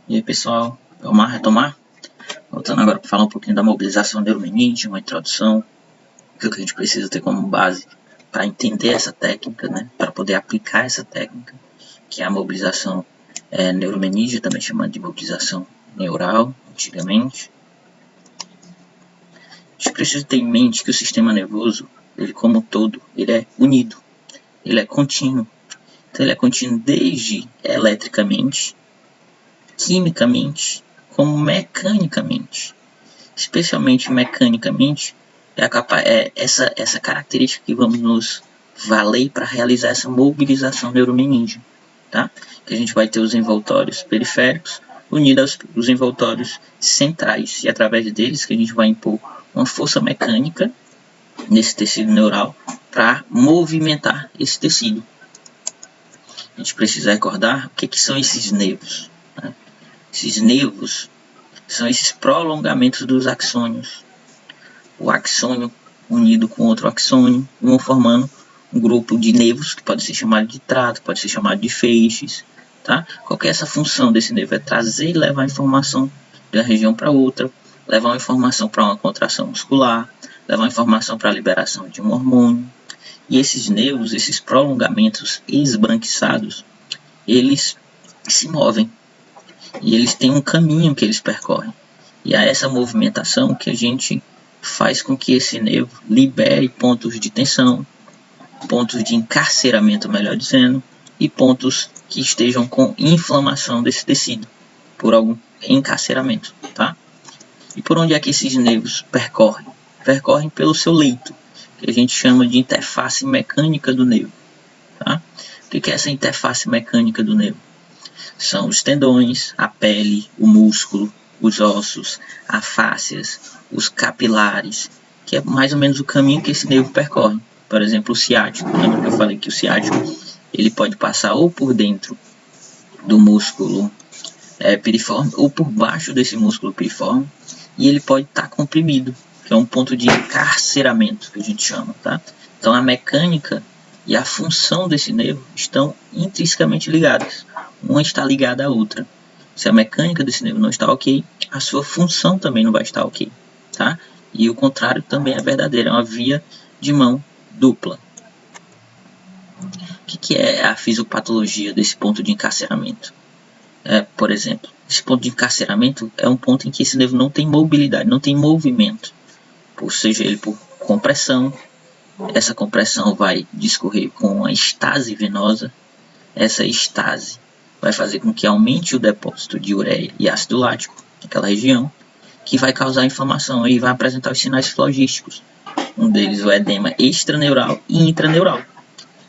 E aí pessoal, vamos retomar? Voltando agora para falar um pouquinho da mobilização neuromeníntea, uma introdução, o que a gente precisa ter como base para entender essa técnica, né? Para poder aplicar essa técnica, que é a mobilização neuromeníntea, também chamada de mobilização neural, antigamente. A gente precisa ter em mente que o sistema nervoso, ele como um todo, ele é unido, ele é contínuo. Então ele é contínuo desde eletricamente, quimicamente, como mecanicamente. Especialmente mecanicamente, é essa característica que vamos nos valer para realizar essa mobilização neuromeníntea, tá? Que a gente vai ter os envoltórios periféricos unidos aos envoltórios centrais, e através deles que a gente vai impor uma força mecânica nesse tecido neural para movimentar esse tecido. A gente precisa recordar o que são esses nervos, né? Esses nervos são esses prolongamentos dos axônios. O axônio unido com outro axônio, vão formando um grupo de nervos que pode ser chamado de trato, pode ser chamado de feixes. Tá? Qual que é essa função desse nervo? É trazer e levar informação de uma região para outra, levar uma informação para uma contração muscular, levar uma informação para a liberação de um hormônio. E esses nervos, esses prolongamentos esbranquiçados, eles se movem. E eles têm um caminho que eles percorrem. E é essa movimentação que a gente faz com que esse nervo libere pontos de tensão, pontos de encarceramento, melhor dizendo, e pontos que estejam com inflamação desse tecido, por algum encarceramento, tá? E por onde é que esses nervos percorrem? Percorrem pelo seu leito, que a gente chama de interface mecânica do nervo, tá? O que é essa interface mecânica do nervo? São os tendões, a pele, o músculo, os ossos, as fáscias, os capilares, que é mais ou menos o caminho que esse nervo percorre. Por exemplo, o ciático. Lembra que eu falei que o ciático ele pode passar ou por dentro do músculo piriforme ou por baixo desse músculo piriforme, e ele pode estar comprimido, que é um ponto de encarceramento que a gente chama, tá? Então a mecânica e a função desse nervo estão intrinsecamente ligadas. Uma está ligada à outra. Se a mecânica desse nervo não está ok, a sua função também não vai estar ok, tá? E o contrário também é verdadeiro, é uma via de mão dupla. O que é a fisiopatologia desse ponto de encarceramento? Por exemplo, esse ponto de encarceramento é um ponto em que esse nervo não tem mobilidade, não tem movimento, seja ele por compressão. Essa compressão vai discorrer com a estase venosa. Essa estase vai fazer com que aumente o depósito de ureia e ácido lático naquela região, que vai causar inflamação e vai apresentar os sinais flogísticos. Um deles o edema extraneural e intraneural.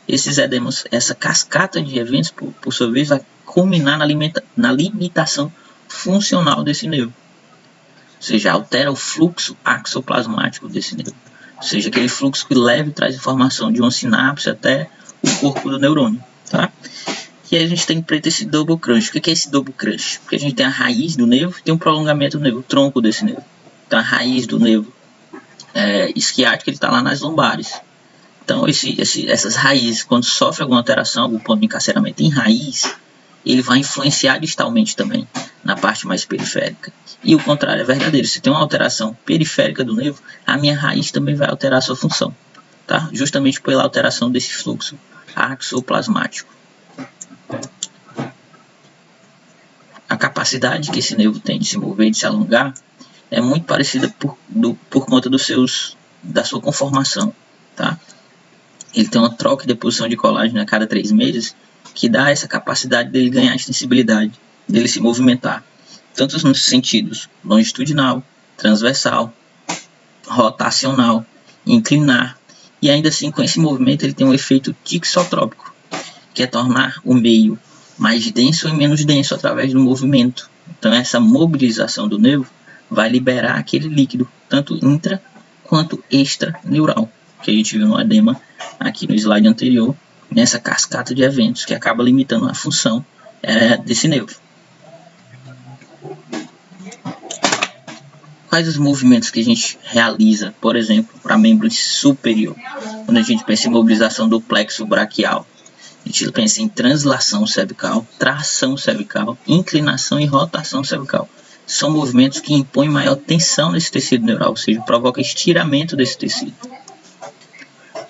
Esses edemas, essa cascata de eventos, por sua vez, vai culminar na limitação funcional desse nervo. Ou seja, altera o fluxo axoplasmático desse nervo. Ou seja, aquele fluxo que leva e traz informação de uma sinapse até o corpo do neurônio, tá? E aí a gente tem preto esse double crunch. O que é esse double crunch? Porque a gente tem a raiz do nervo e tem um prolongamento do nervo, o tronco desse nervo. Então a raiz do nervo isquiático, ele está lá nas lombares. Então essas raízes, quando sofre alguma alteração, algum ponto de encarceramento em raiz, ele vai influenciar distalmente também na parte mais periférica. E o contrário é verdadeiro. Se tem uma alteração periférica do nervo, a minha raiz também vai alterar a sua função, tá? Justamente pela alteração desse fluxo axoplasmático. A capacidade que esse nervo tem de se mover, de se alongar, é muito parecida por conta da sua conformação, tá? Ele tem uma troca e deposição de colágeno a cada 3 meses, que dá essa capacidade dele ganhar extensibilidade, dele se movimentar, tanto nos sentidos longitudinal, transversal, rotacional, inclinar, e ainda assim com esse movimento ele tem um efeito tixotrópico, que é tornar o meio mais denso e menos denso através do movimento. Então essa mobilização do nervo vai liberar aquele líquido, tanto intra quanto extraneural, que a gente viu no edema aqui no slide anterior, nessa cascata de eventos que acaba limitando a função desse nervo. Quais os movimentos que a gente realiza, por exemplo, para membro superior, quando a gente pensa em mobilização do plexo braquial? gente pensa em translação cervical, tração cervical, inclinação e rotação cervical. São movimentos que impõem maior tensão nesse tecido neural, ou seja, provoca estiramento desse tecido.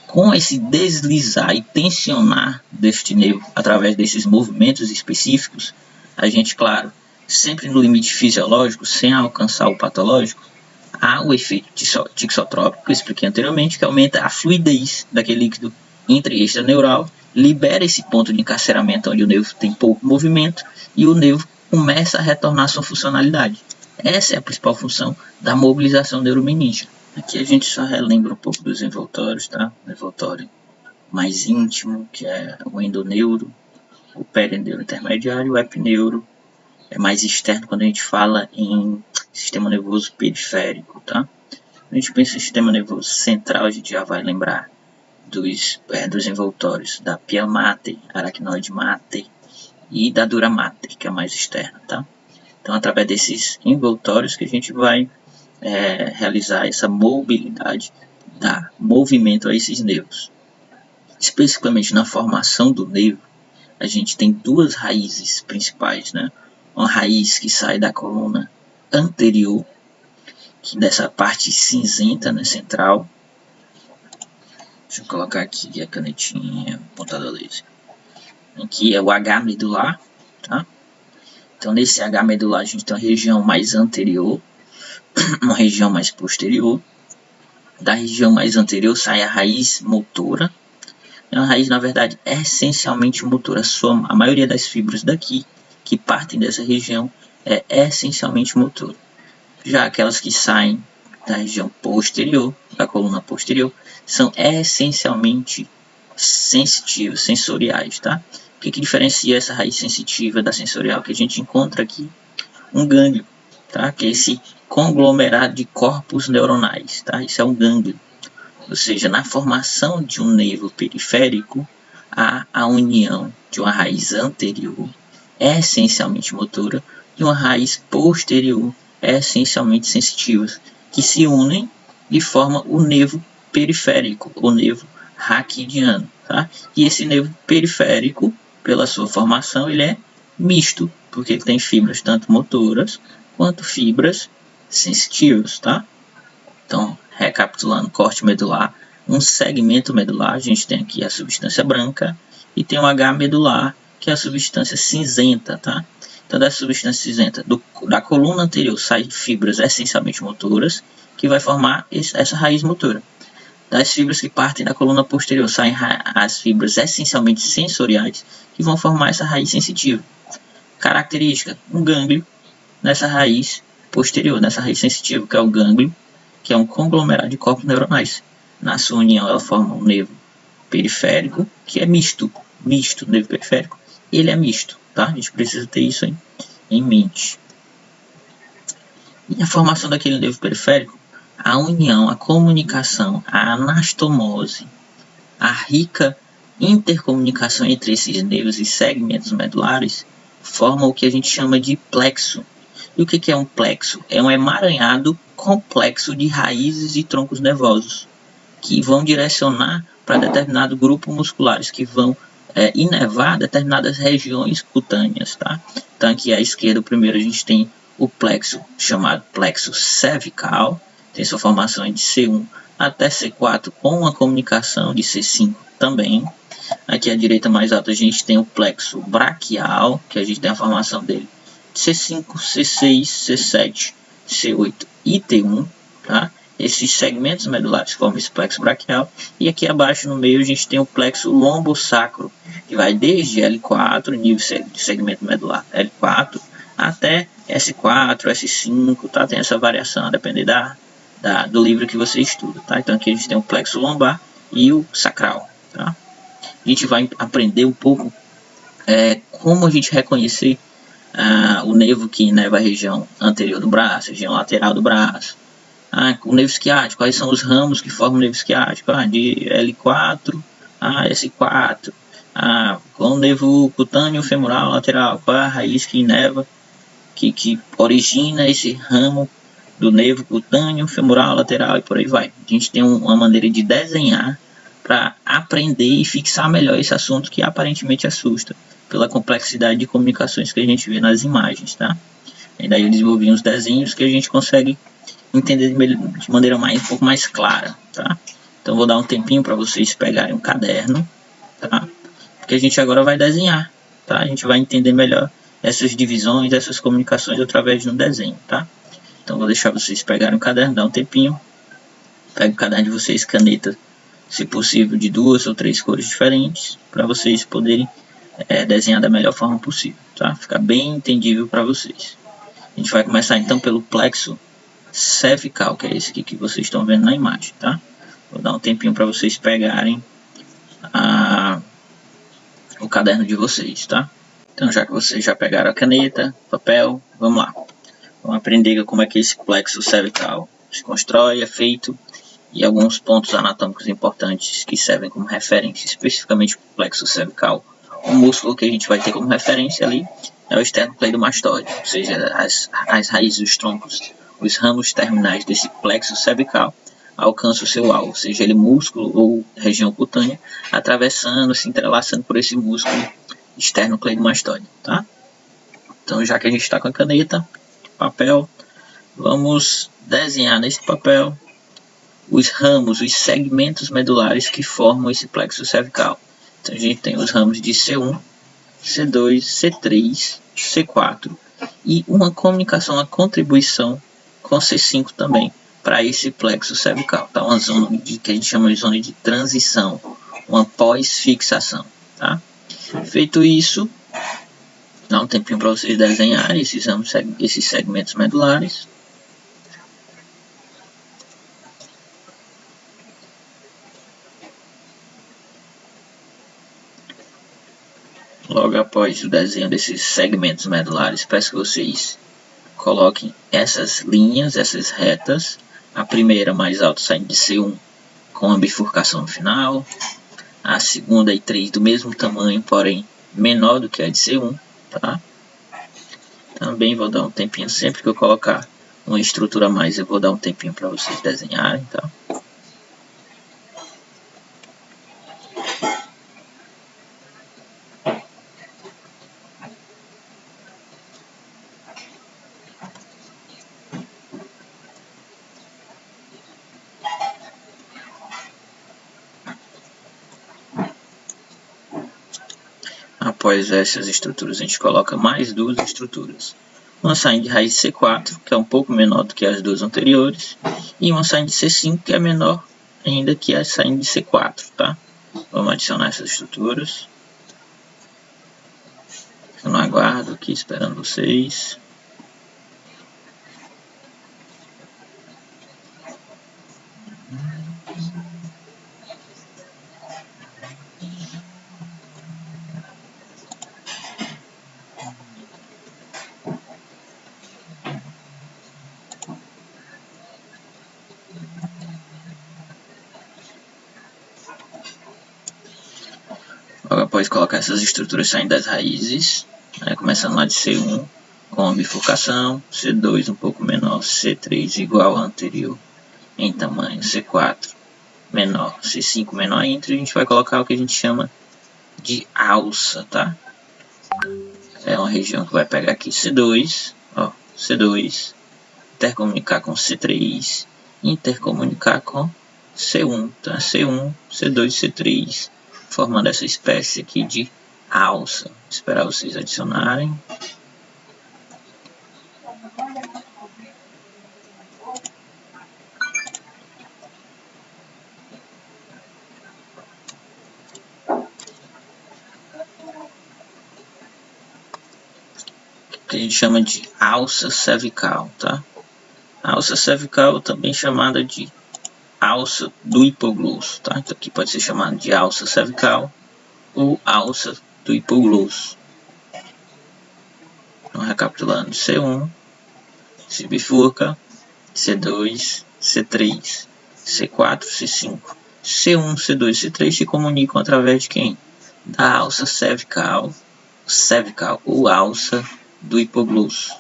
Com esse deslizar e tensionar deste nervo através desses movimentos específicos, a gente, claro, sempre no limite fisiológico, sem alcançar o patológico, há o efeito tixotrópico, que eu expliquei anteriormente, que aumenta a fluidez daquele líquido intra e extraneural, libera esse ponto de encarceramento onde o nervo tem pouco movimento e o nervo começa a retornar à sua funcionalidade. Essa é a principal função da mobilização neuromeníngica. Aqui a gente só relembra um pouco dos envoltórios, tá? O envoltório mais íntimo, que é o endoneuro, o perineuro intermediário e o epineuro. É mais externo quando a gente fala em sistema nervoso periférico, tá? Quando a gente pensa em sistema nervoso central, a gente já vai lembrar dos envoltórios da pia mater, aracnoide mater e da dura mater, que é a mais externa, tá? Então, através desses envoltórios que a gente vai realizar essa mobilidade, dar movimento a esses nervos. Especificamente na formação do nervo, a gente tem duas raízes principais, né? Uma raiz que sai da coluna anterior, que dessa parte cinzenta, né, central. Deixa eu colocar aqui a canetinha, pontada laser. Aqui é o H medular, tá? Então, nesse H medular, a gente tem uma região mais anterior, uma região mais posterior. Da região mais anterior sai a raiz motora. É uma raiz, na verdade, essencialmente motora. A maioria das fibras daqui, que partem dessa região, é essencialmente motora. Já aquelas que saem da região posterior, da coluna posterior, são essencialmente sensitivas, sensoriais, tá? O que diferencia essa raiz sensitiva da sensorial? Que a gente encontra aqui um gânglio, tá? Que é esse conglomerado de corpos neuronais, tá? Isso é um gânglio. Ou seja, na formação de um nervo periférico, há a união de uma raiz anterior, essencialmente motora, e uma raiz posterior, essencialmente sensitiva, que se unem e formam o nervo periférico, o nervo raquidiano, tá? E esse nervo periférico, pela sua formação, ele é misto, porque ele tem fibras tanto motoras quanto fibras sensitivas, tá? Então, recapitulando, corte medular, um segmento medular, a gente tem aqui a substância branca e tem o H medular, que é a substância cinzenta, tá? Então, dessa substância cinzenta, da coluna anterior saem fibras essencialmente motoras, que vai formar essa raiz motora. Das fibras que partem da coluna posterior saem as fibras essencialmente sensoriais, que vão formar essa raiz sensitiva. Característica, um gânglio nessa raiz posterior, nessa raiz sensitiva, que é o gânglio, que é um conglomerado de corpos neuronais. Na sua união, ela forma um nervo periférico, que é misto, nervo periférico, ele é misto, tá? A gente precisa ter isso em mente. E a formação daquele nervo periférico, a união, a comunicação, a anastomose, a rica intercomunicação entre esses nervos e segmentos medulares, forma o que a gente chama de plexo. E o que é um plexo? É um emaranhado complexo de raízes e troncos nervosos, que vão direcionar para determinado grupo musculares, que vão inervar determinadas regiões cutâneas, tá? Então, aqui à esquerda, primeiro a gente tem o plexo, chamado plexo cervical, tem sua formação de C1 até C4, com uma comunicação de C5 também. Aqui à direita mais alta a gente tem o plexo braquial, que a gente tem a formação dele de C5, C6, C7, C8 e T1, tá? Esses segmentos medulares formam esse plexo braquial. E aqui abaixo no meio a gente tem o plexo lombosacro, que vai desde L4, nível de segmento medular L4, até S4, S5, tá? Tem essa variação a depender do livro que você estuda, tá? Então aqui a gente tem o plexo lombar e o sacral, tá? A gente vai aprender um pouco como a gente reconhecer o nervo que inerva a região anterior do braço, a região lateral do braço. O nervo esquiático, quais são os ramos que formam o nervo esquiático? De L4 a S4. Com o nervo cutâneo femoral lateral, qual é a raiz que inerva, que origina esse ramo do nervo cutâneo femoral lateral e por aí vai. A gente tem uma maneira de desenhar para aprender e fixar melhor esse assunto que aparentemente assusta, pela complexidade de comunicações que a gente vê nas imagens, tá? E daí eu desenvolvi uns desenhos que a gente consegue entender de maneira um pouco mais clara, tá? Então vou dar um tempinho para vocês pegarem um caderno, tá? Porque a gente agora vai desenhar, tá? A gente vai entender melhor essas divisões, essas comunicações através de um desenho, tá? Então vou deixar vocês pegarem um caderno, dar um tempinho. Pega o caderno de vocês, caneta, se possível de 2 ou 3 cores diferentes, para vocês poderem desenhar da melhor forma possível, tá? Ficar bem entendível para vocês. A gente vai começar então pelo plexo cervical, que é esse aqui que vocês estão vendo na imagem, tá? Vou dar um tempinho para vocês pegarem o caderno de vocês, tá? Então, já que vocês já pegaram a caneta, papel, vamos lá. Vamos aprender como é que esse plexo cervical se constrói, é feito, e alguns pontos anatômicos importantes que servem como referência, especificamente o plexo cervical. O músculo que a gente vai ter como referência ali é o esternocleidomastoide, ou seja, as raízes dos troncos, os ramos terminais desse plexo cervical alcançam o seu alvo, seja ele músculo ou região cutânea, atravessando, se entrelaçando por esse músculo esternocleidomastoide, tá? Então, já que a gente está com a caneta, papel, vamos desenhar nesse papel os ramos, os segmentos medulares que formam esse plexo cervical. Então, a gente tem os ramos de C1, C2, C3, C4 e uma comunicação, uma contribuição com C5 também para esse plexo cervical, tá? Uma zona que a gente chama de zona de transição, uma pós-fixação, tá? Feito isso, dá um tempinho para vocês desenharem esses segmentos medulares. Logo após o desenho desses segmentos medulares, peço que vocês coloquem essas linhas, essas retas. A primeira mais alta saindo de C1 com a bifurcação no final. A segunda e 3 do mesmo tamanho, porém menor do que a de C1. Tá? Também vou dar um tempinho, sempre que eu colocar uma estrutura a mais, eu vou dar um tempinho para vocês desenharem. Tá? Após essas estruturas, a gente coloca mais duas estruturas. Uma saindo de raiz C4, que é um pouco menor do que as duas anteriores, e uma saindo de C5, que é menor ainda que a saindo de C4, tá? Vamos adicionar essas estruturas. Eu não aguardo aqui, esperando vocês. Logo após colocar essas estruturas saindo das raízes, começando lá de C1 com a bifurcação, C2 um pouco menor, C3 igual ao anterior em tamanho, C4 menor, C5 menor ainda, a gente vai colocar o que a gente chama de alça, tá? É uma região que vai pegar aqui C2, ó, C2, intercomunicar com C3, intercomunicar com C1, tá? C1, C2, C3, formando essa espécie aqui de alça. Vou esperar vocês adicionarem. Que a gente chama de alça cervical, tá? A alça cervical, também chamada de alça do hipoglosso, tá? Então aqui pode ser chamado de alça cervical ou alça do hipoglosso. Então, recapitulando, C1 se bifurca, C2, C3, C4, C5, C1, C2, C3 se comunicam através de quem? Da alça cervical ou alça do hipoglosso.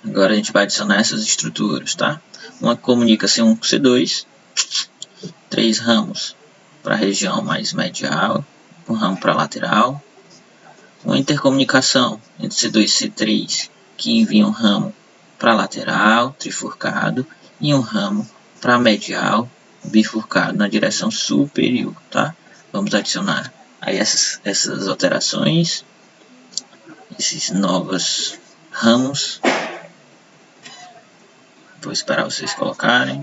Agora a gente vai adicionar essas estruturas, tá? Uma comunica C1 com C2, 3 ramos para a região mais medial, um ramo para a lateral. Uma intercomunicação entre C2 e C3 que envia um ramo para a lateral, trifurcado, e um ramo para a medial, bifurcado na direção superior, tá? Vamos adicionar aí essas alterações, esses novos ramos. Vou esperar vocês colocarem.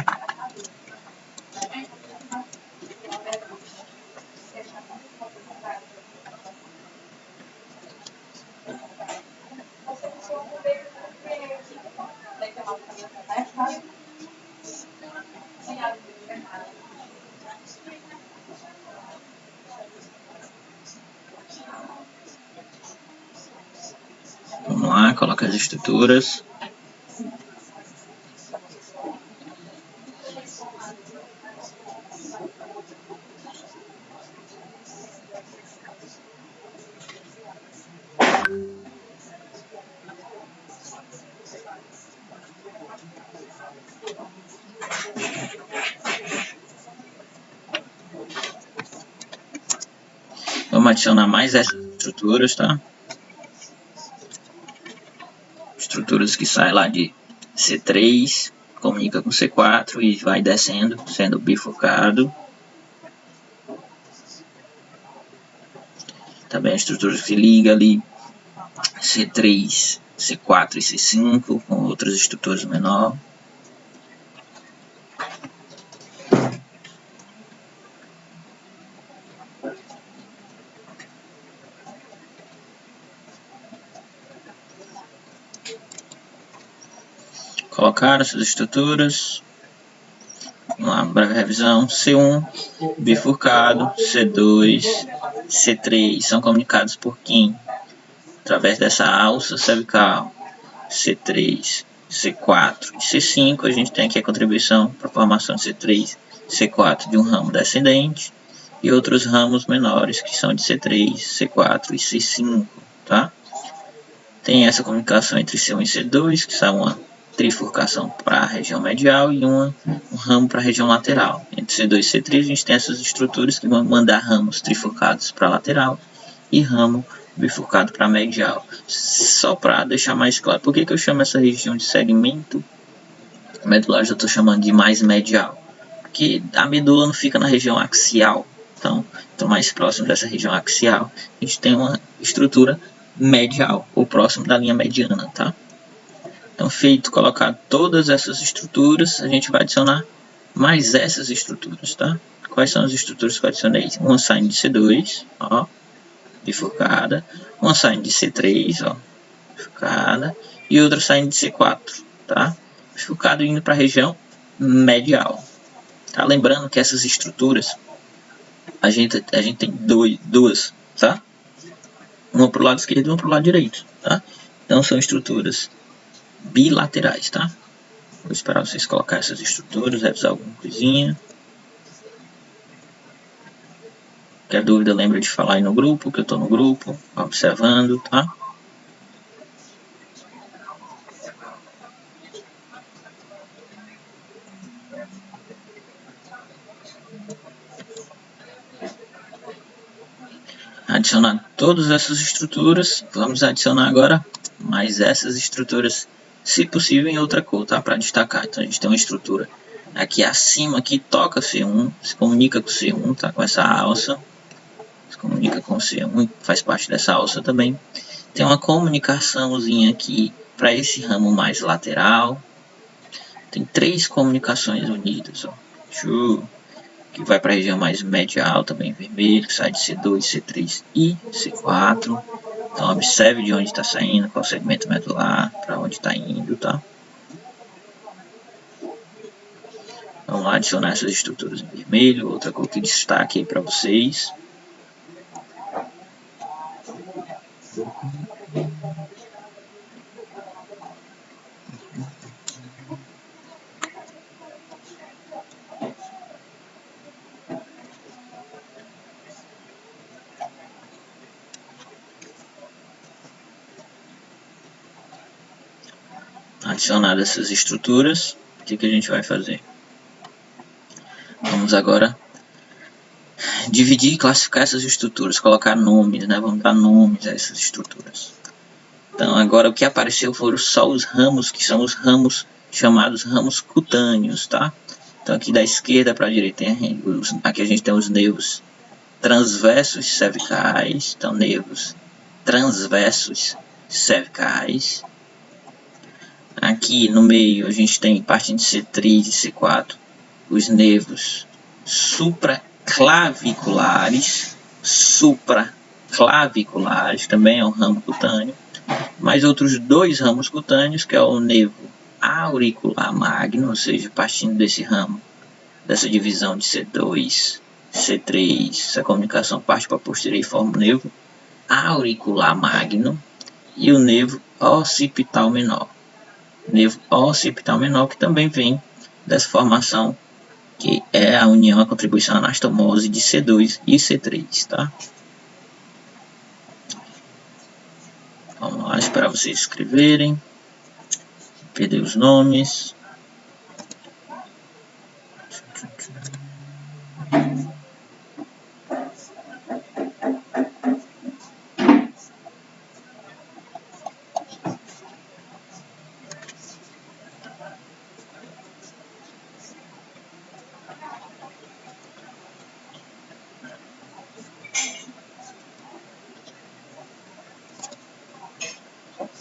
Vamos lá, coloca as estruturas. Vamos adicionar mais essas estruturas, tá? Estruturas que saem lá de C3, comunica com C4 e vai descendo, sendo bifurcado. Também estruturas que ligam ali C3, C4 e C5 com outras estruturas menores. Colocar essas estruturas. Vamos lá, breve revisão. C1, bifurcado. C2, C3 são comunicados por quem? Através dessa alça cervical. C3, C4 e C5, a gente tem aqui a contribuição para a formação de C3, C4 de um ramo descendente e outros ramos menores que são de C3, C4 e C5, tá? Tem essa comunicação entre C1 e C2, que são uma trifurcação para a região medial e um ramo para a região lateral. Entre C2 e C3 a gente tem essas estruturas que vão mandar ramos trifurcados para a lateral e ramo bifurcado para medial. Só para deixar mais claro, por que eu chamo essa região de segmento medular, eu estou chamando de mais medial? Porque a medula não fica na região axial, então mais próximo dessa região axial, a gente tem uma estrutura medial, ou próximo da linha mediana, tá? Então, feito colocar todas essas estruturas, a gente vai adicionar mais essas estruturas, tá? Quais são as estruturas que eu adicionei? Uma saindo de C2, ó, bifurcada, uma saindo de C3, ó, bifurcada, e outra saindo de C4, tá? Bifurcado indo para a região medial. Tá? Lembrando que essas estruturas, a gente tem duas, tá? Uma para o lado esquerdo e uma para o lado direito, tá? Então são estruturas bilaterais, tá? Vou esperar vocês colocar essas estruturas, revisar alguma coisinha. Qualquer dúvida, lembra de falar aí no grupo, que eu estou no grupo, observando, tá? Adicionar todas essas estruturas, vamos adicionar agora mais essas estruturas, se possível em outra cor, tá? Para destacar. Então a gente tem uma estrutura aqui acima que toca C1, se comunica com C1, tá? Com essa alça, se comunica com C1, faz parte dessa alça também. Tem uma comunicaçãozinha aqui para esse ramo mais lateral. Tem 3 comunicações unidas, ó. Que vai para a região mais medial, também vermelho, que sai de C2, C3 e C4. Então observe de onde está saindo, qual segmento medular, para onde está indo, tá? Vamos lá adicionar essas estruturas em vermelho, outra cor que destaque aí para vocês. Adicionadas essas estruturas, que a gente vai fazer? Vamos agora dividir e classificar essas estruturas, colocar nomes, né? Vamos dar nomes a essas estruturas. Então agora o que apareceu foram só os ramos, que são os ramos chamados ramos cutâneos, tá? Então aqui da esquerda para a direita, aqui a gente tem os nervos transversos cervicais, então nervos transversos cervicais. Aqui no meio a gente tem, partindo de C3 e C4, os nervos supraclaviculares, também é um ramo cutâneo, mais outros dois ramos cutâneos, que é o nervo auricular magno, ou seja, partindo desse ramo, dessa divisão de C2, C3, essa comunicação parte para a posterior e forma o nervo auricular magno, e o nervo occipital menor. Nervo occipital menor, que também vem dessa formação, que é a união, a contribuição à anastomose de C2 e C3, tá? Vamos lá, esperar vocês escreverem. Perder os nomes.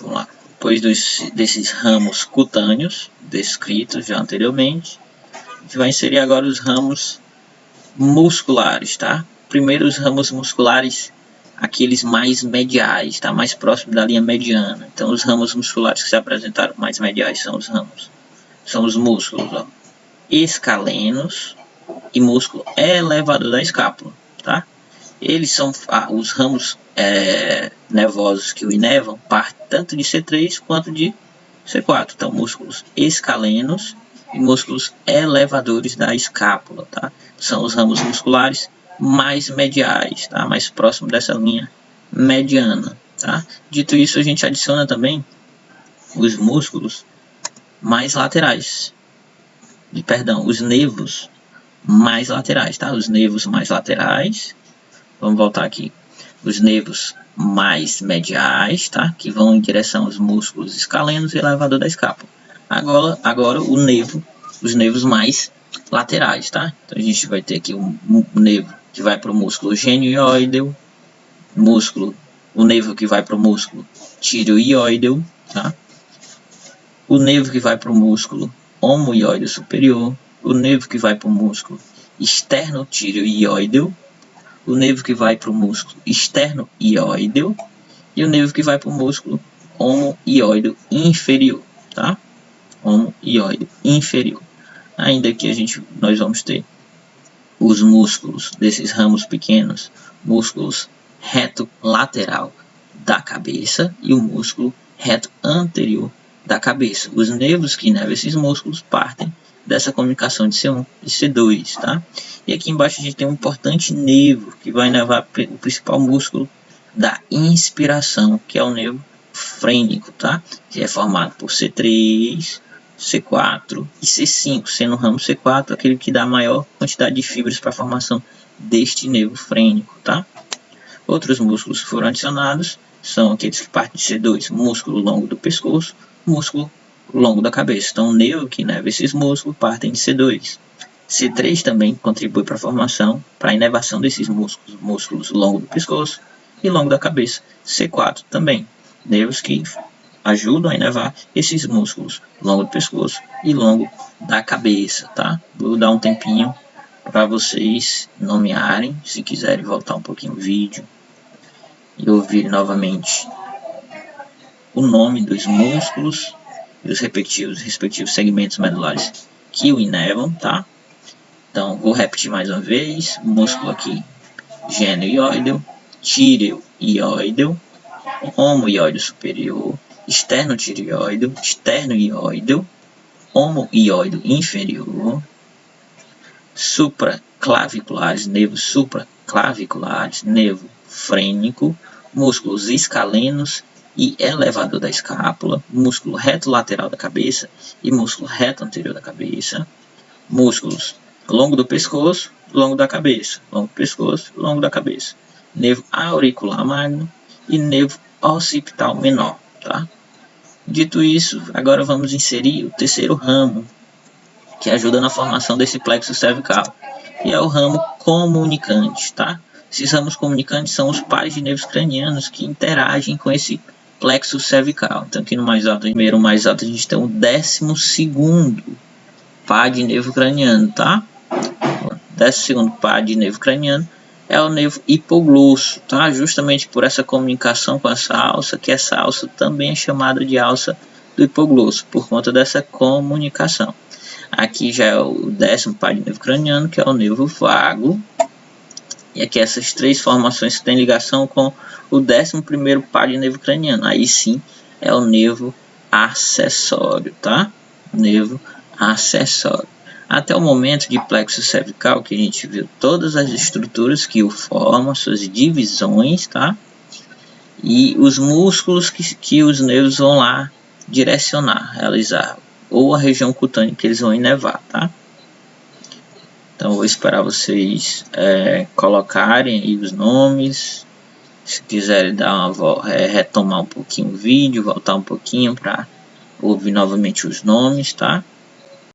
Vamos lá. Depois desses ramos cutâneos descritos já anteriormente, a gente vai inserir agora os ramos musculares, tá? Primeiro os ramos musculares, aqueles mais mediais, tá? Mais próximo da linha mediana. Então os ramos musculares que se apresentaram mais mediais são os músculos, ó, escalenos e músculo elevador da escápula, tá? Eles são os ramos nervosos que o inervam, partem tanto de C3 quanto de C4. Então, músculos escalenos e músculos elevadores da escápula, tá? São os ramos musculares mais mediais, tá? Mais próximo dessa linha mediana, tá? Dito isso, a gente adiciona também os músculos mais laterais. Os nervos mais laterais, tá? Os nervos mais laterais. Vamos voltar aqui. Os nervos mais mediais, tá? Que vão em direção aos músculos escalenos e elevador da escápula. Agora os nervos mais laterais, tá? Então a gente vai ter aqui um nervo que vai para o músculo genioideu, o nervo que vai para o músculo tireoideu, tá? O nervo que vai para o músculo omoioide superior, o nervo que vai para o músculo externo-tireoideu, o nervo que vai para o músculo externo-ióideo e o nervo que vai para o músculo homoióideo inferior, tá? Homoióideo inferior. Ainda que nós vamos ter os músculos desses ramos pequenos, músculos reto lateral da cabeça e o músculo reto anterior da cabeça. Os nervos que inervam esses músculos partem dessa comunicação de C1 e C2, tá? E aqui embaixo a gente tem um importante nervo que vai inervar o principal músculo da inspiração, que é o nervo frênico, tá? Que é formado por C3, C4 e C5, sendo o ramo C4 aquele que dá a maior quantidade de fibras para a formação deste nervo frênico, tá? Outros músculos que foram adicionados são aqueles que partem de C2, músculo longo do pescoço, músculo longo da cabeça. Então, o nervo que inerva esses músculos partem de C2. C3 também contribui para a formação, para a inervação desses músculos longo do pescoço e longo da cabeça. C4 também, nervos que ajudam a inervar esses músculos longo do pescoço e longo da cabeça, tá? Vou dar um tempinho para vocês nomearem, se quiserem voltar um pouquinho o vídeo e ouvir novamente o nome dos músculos e os respectivos segmentos medulares que o inervam, tá? Então, vou repetir mais uma vez. Músculo aqui, genioideu, tireoideu, homoióide superior, externo-tireoideu, externo-ióideu, homoióide inferior, supraclaviculares, nervos supraclaviculares, nervo frênico, músculos escalenos e elevador da escápula, músculo reto lateral da cabeça e músculo reto anterior da cabeça, músculos longo do pescoço, longo da cabeça, longo do pescoço, longo da cabeça, nervo auricular magno e nervo occipital menor, tá? Dito isso, agora vamos inserir o terceiro ramo, que ajuda na formação desse plexo cervical, e é o ramo comunicante, tá? Esses ramos comunicantes são os pares de nervos cranianos que interagem com esse plexo cervical. Então aqui no mais alto, primeiro mais alto, a gente tem o 12º par de nervo craniano, tá? O 12º par de nervo craniano é o nervo hipoglosso, tá? Justamente por essa comunicação com essa alça, que essa alça também é chamada de alça do hipoglosso, por conta dessa comunicação. Aqui já é o 10º par de nervo craniano, que é o nervo vago. E aqui essas três formações que têm ligação com o 11º par de nervo craniano. Aí sim é o nervo acessório, tá? Nervo acessório. Até o momento de plexo cervical, que a gente viu todas as estruturas que o formam, suas divisões, tá? E os músculos que os nervos vão lá direcionar, realizar, ou a região cutânea que eles vão inervar, tá? Então vou esperar vocês colocarem aí os nomes. Se quiserem dar retomar um pouquinho o vídeo, voltar um pouquinho para ouvir novamente os nomes, tá?